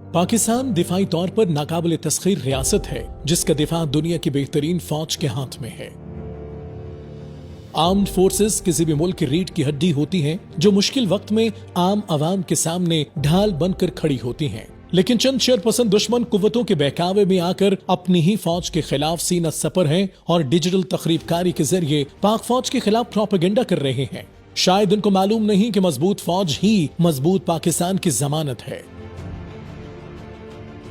पाकिस्तान दिफाई तौर पर नाकाबिल तस्खीर रियासत है जिसका दिफा दुनिया की बेहतरीन फौज के हाथ में है। आर्म्ड फोर्सेस किसी भी मुल्क की रीढ़ की हड्डी होती हैं जो मुश्किल वक्त में आम आवाम के सामने ढाल बनकर खड़ी होती हैं। लेकिन चंद शरपसंद दुश्मन कुव्वतों के बहकावे में आकर अपनी ही फौज के खिलाफ सीना सपर हैं और डिजिटल तखरीबकारी के जरिए पाक फौज के खिलाफ प्रोपेगेंडा कर रहे हैं। शायद उनको मालूम नहीं कि मजबूत फौज ही मजबूत पाकिस्तान की जमानत है।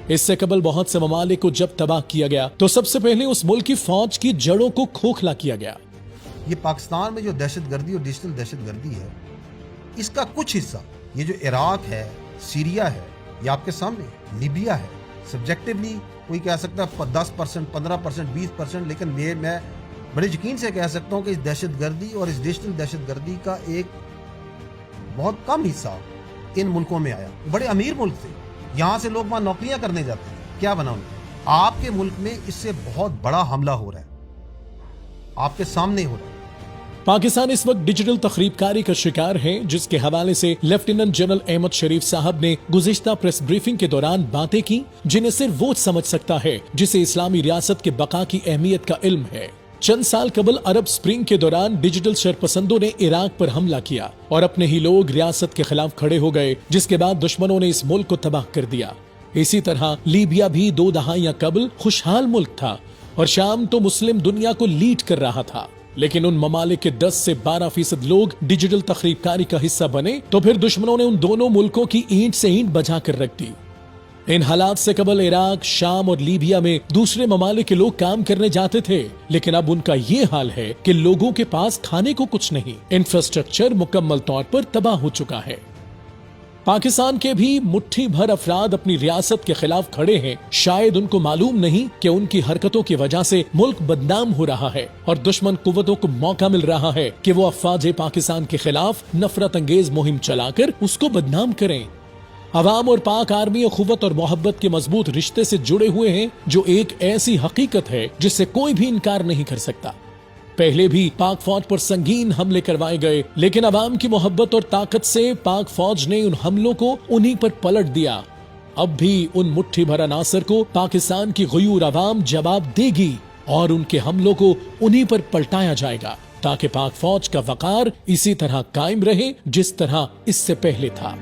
इससे कबल बहुत से ममालिक को जब तबाह किया गया तो सबसे पहले उस मुल्क की फौज की जड़ों को खोखला किया गया। ये पाकिस्तान में जो दहशतगर्दी और डिजिटल दहशतगर्दी है, इसका कुछ हिस्सा ये जो इराक है, सीरिया है, ये आपके सामने लीबिया है। सब्जेक्टिवली कोई कह सकता है 10%, 15%, 20%, लेकिन मैं बड़े यकीन से कह सकता हूँ कि इस दहशतगर्दी और इस डिजिटल दहशतगर्दी का एक बहुत कम हिस्सा इन मुल्कों में आया। बड़े अमीर मुल्क थे, यहाँ से लोग वहाँ नौकरियां करने जाते हैं। क्या बना उनका? आपके मुल्क में इससे बहुत बड़ा हमला हो रहा है, आपके सामने हो रहा है। पाकिस्तान इस वक्त डिजिटल तखरीबकारी का शिकार है, जिसके हवाले से लेफ्टिनेंट जनरल अहमद शरीफ साहब ने गुज़िश्ता प्रेस ब्रीफिंग के दौरान बातें की जिन्हें सिर्फ वो समझ सकता है जिसे इस्लामी रियासत के बका की अहमियत का इल्म है। चंद साल कबल अरब स्प्रिंग के दौरान डिजिटल शरपसंदों ने इराक पर हमला किया और अपने ही लोग रियासत के खिलाफ खड़े हो गए, जिसके बाद दुश्मनों ने इस मुल्क को तबाह कर दिया। इसी तरह लीबिया भी 2 दहाइयां कबल खुशहाल मुल्क था और शाम तो मुस्लिम दुनिया को लीड कर रहा था। लेकिन उन ममालिक के 10 से 12% लोग डिजिटल तखरीबकारी का हिस्सा बने तो फिर दुश्मनों ने उन दोनों मुल्कों की ईंट से ईंट बजा कर रख दी। इन हालात से कबल इराक, शाम और लीबिया में दूसरे ममालिक के लोग काम करने जाते थे, लेकिन अब उनका ये हाल है कि लोगों के पास खाने को कुछ नहीं। इंफ्रास्ट्रक्चर मुकम्मल तौर पर तबाह हो चुका है। पाकिस्तान के भी मुट्ठी भर अफराद अपनी रियासत के खिलाफ खड़े हैं। शायद उनको मालूम नहीं कि उनकी हरकतों की वजह से मुल्क बदनाम हो रहा है और दुश्मन कुव्वतों को मौका मिल रहा है कि वो अफवाज पाकिस्तान के खिलाफ नफरत अंगेज मुहिम चलाकर उसको बदनाम करें। अवाम और पाक आर्मी अखुवत और मोहब्बत के मजबूत रिश्ते से जुड़े हुए हैं, जो एक ऐसी हकीकत है जिससे कोई भी इनकार नहीं कर सकता। पहले भी पाक फौज पर संगीन हमले करवाए गए, लेकिन अवाम की मोहब्बत और ताकत से पाक फौज ने उन हमलों को उन्हीं पर पलट दिया। अब भी उन मुट्ठी भर अनासर को पाकिस्तान की गयूर अवाम जवाब देगी और उनके हमलों को उन्हीं पर पलटाया जाएगा, ताकि पाक फौज का वकार इसी तरह कायम रहे जिस तरह इससे पहले था।